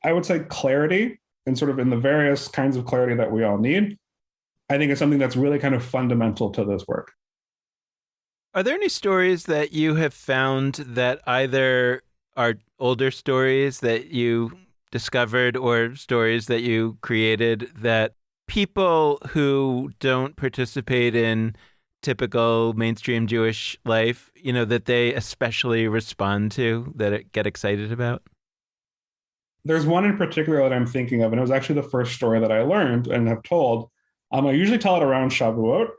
I would say, clarity and sort of in the various kinds of clarity that we all need, I think is something that's really kind of fundamental to this work. Are there any stories that you have found that either are older stories that you discovered or stories that you created that people who don't participate in typical mainstream Jewish life, that they especially respond to, that get excited about? There's one in particular that I'm thinking of, and it was actually the first story that I learned and have told. I usually tell it around Shavuot,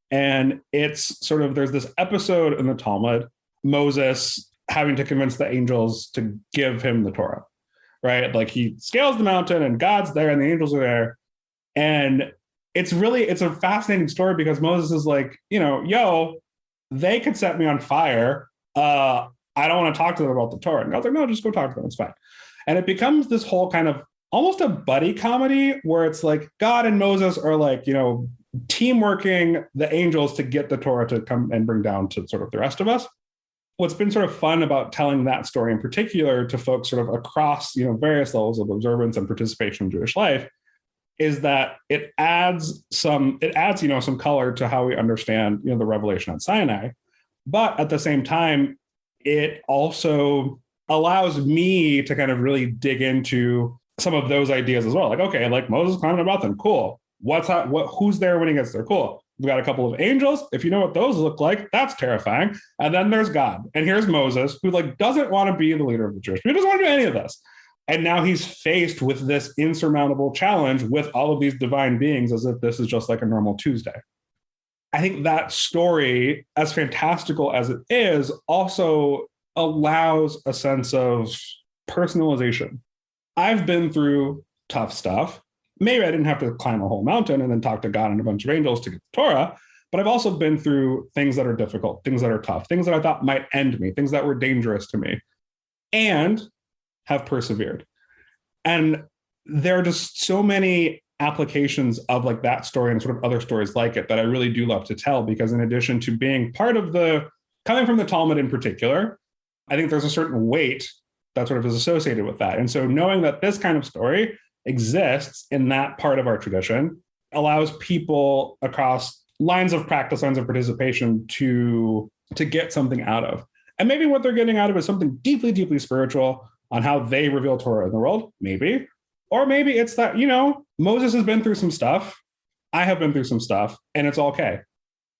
and it's sort of, there's this episode in the Talmud, Moses having to convince the angels to give him the Torah, right? Like he scales the mountain and God's there and the angels are there. And it's a fascinating story because Moses is like, they could set me on fire. I don't want to talk to them about the Torah. And God's like, no, just go talk to them. It's fine. And it becomes this whole kind of almost a buddy comedy where it's like God and Moses are like, team working the angels to get the Torah to come and bring down to sort of the rest of us. What's been sort of fun about telling that story in particular to folks sort of across, various levels of observance and participation in Jewish life is that it adds some color to how we understand, the revelation at Sinai. But at the same time, it also allows me to kind of really dig into some of those ideas as well. Like, okay, like Moses climbing a mountain, cool. Who's there when he gets there? Cool. We've got a couple of angels. If you know what those look like, that's terrifying. And then there's God. And here's Moses, who doesn't want to be the leader of the Jewish people. He doesn't want to do any of this. And now he's faced with this insurmountable challenge with all of these divine beings as if this is just like a normal Tuesday. I think that story, as fantastical as it is, also allows a sense of personalization. I've been through tough stuff. Maybe I didn't have to climb a whole mountain and then talk to God and a bunch of angels to get the Torah, but I've also been through things that are difficult, things that are tough, things that I thought might end me, things that were dangerous to me, and have persevered. And there are just so many applications of like that story and sort of other stories like it that I really do love to tell, because in addition to being part of coming from the Talmud in particular, I think there's a certain weight that sort of is associated with that. And so knowing that this kind of story exists in that part of our tradition allows people across lines of practice, lines of participation to get something out of. And maybe what they're getting out of is something deeply, deeply spiritual on how they reveal Torah in the world, maybe. Or maybe it's that, Moses has been through some stuff. I have been through some stuff, and it's okay.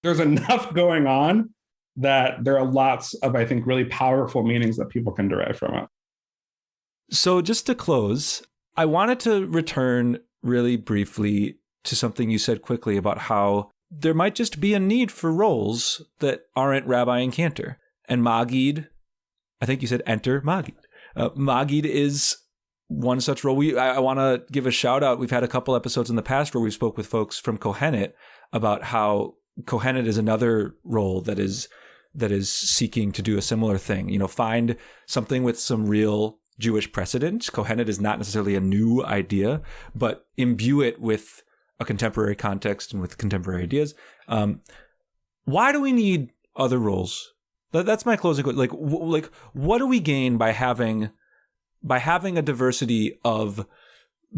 There's enough going on that there are lots of, I think, really powerful meanings that people can derive from it. So just to close, I wanted to return really briefly to something you said quickly about how there might just be a need for roles that aren't rabbi and cantor. And Maggid, I think you said enter Maggid. Maggid is one such role. I want to give a shout out. We've had a couple episodes in the past where we spoke with folks from Kohenet about how Kohenet is another role that is seeking to do a similar thing. Find something with some real Jewish precedent. Kohenet is not necessarily a new idea, but imbue it with a contemporary context and with contemporary ideas. Why do we need other roles? That's my closing. Like, what do we gain by having a diversity of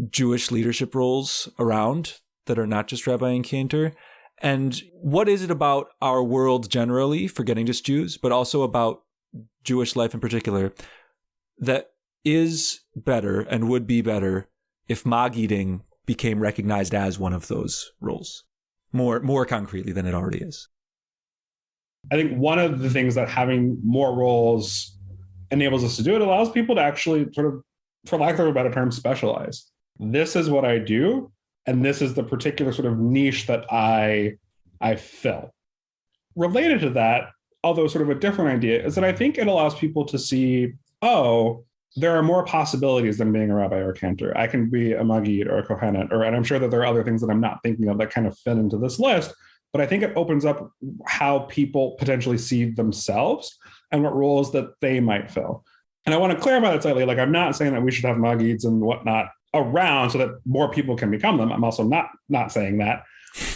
Jewish leadership roles around that are not just rabbi and cantor? And what is it about our world generally, forgetting just Jews, but also about Jewish life in particular, that is better and would be better if Maggiding became recognized as one of those roles more concretely than it already is? I think one of the things that having more roles enables us to do, it allows people to actually sort of, for lack of a better term, specialize. This is what I do, and this is the particular sort of niche that I fill. Related to that, although sort of a different idea, is that I think it allows people to see, there are more possibilities than being a rabbi or a cantor. I can be a Maggid or a Kohenet, and I'm sure that there are other things that I'm not thinking of that kind of fit into this list. But I think it opens up how people potentially see themselves and what roles that they might fill. And I want to clarify that slightly. Like, I'm not saying that we should have Maggids and whatnot around so that more people can become them. I'm also not saying that.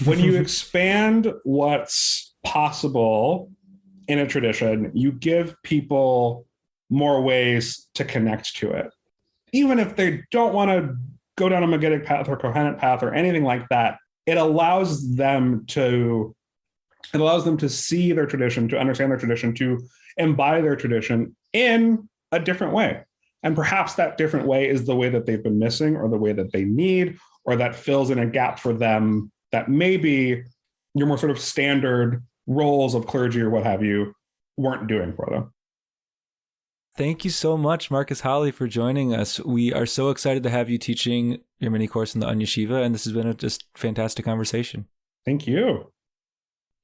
When you expand what's possible in a tradition, you give people more ways to connect to it. Even if they don't want to go down a Maggidic path or Kohenet path or anything like that, it allows them to see their tradition, to understand their tradition, to embody their tradition in a different way. And perhaps that different way is the way that they've been missing, or the way that they need, or that fills in a gap for them that maybe your more sort of standard roles of clergy or what have you weren't doing for them. Thank you so much, Marques Hollie, for joining us. We are so excited to have you teaching your mini course in the Onion Yeshiva, and this has been a just fantastic conversation. Thank you.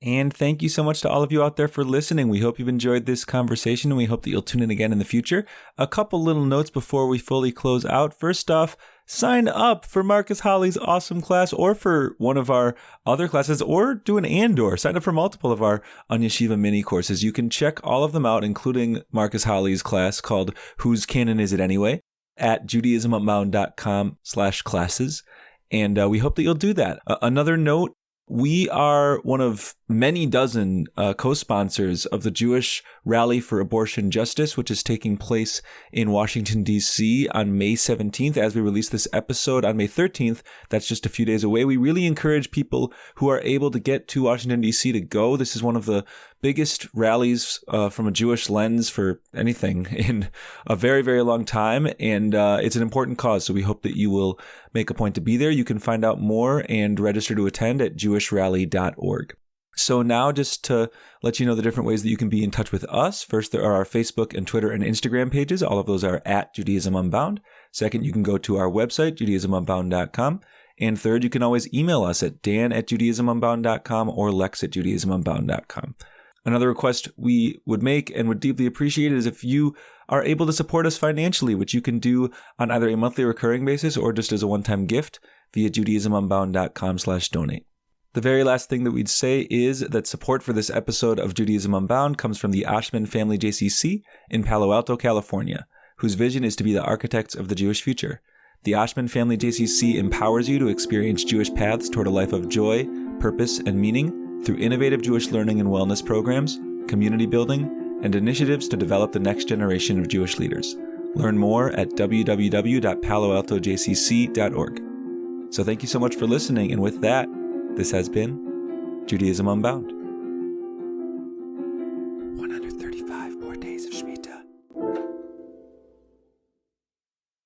And thank you so much to all of you out there for listening. We hope you've enjoyed this conversation, and we hope that you'll tune in again in the future. A couple little notes before we fully close out. First off, sign up for Marques Hollie's awesome class, or for one of our other classes, or do an and/or. Sign up for multiple of our Onion Yeshiva mini courses. You can check all of them out, including Marques Hollie's class called Whose Canon Is It Anyway? At judaismunbound.com/classes. And we hope that you'll do that. Another note, we are one of many dozen co-sponsors of the Jewish Rally for Abortion Justice, which is taking place in Washington, D.C. on May 17th. As we release this episode on May 13th, that's just a few days away. We really encourage people who are able to get to Washington, D.C. to go. This is one of the biggest rallies from a Jewish lens for anything in a very, very long time. And it's an important cause, so we hope that you will make a point to be there. You can find out more and register to attend at jewishrally.org. So now, just to let you know the different ways that you can be in touch with us. First, there are our Facebook and Twitter and Instagram pages. All of those are at Judaism Unbound. Second, you can go to our website, judaismunbound.com. And third, you can always email us at dan@judaismunbound.com or lex@judaismunbound.com. Another request we would make and would deeply appreciate is if you are able to support us financially, which you can do on either a monthly recurring basis or just as a one-time gift via judaismunbound.com/donate. The very last thing that we'd say is that support for this episode of Judaism Unbound comes from the Ashman Family JCC in Palo Alto, California, whose vision is to be the architects of the Jewish future. The Ashman Family JCC empowers you to experience Jewish paths toward a life of joy, purpose, and meaning through innovative Jewish learning and wellness programs, community building, and initiatives to develop the next generation of Jewish leaders. Learn more at www.paloaltojcc.org. So thank you so much for listening, and with that, this has been Judaism Unbound.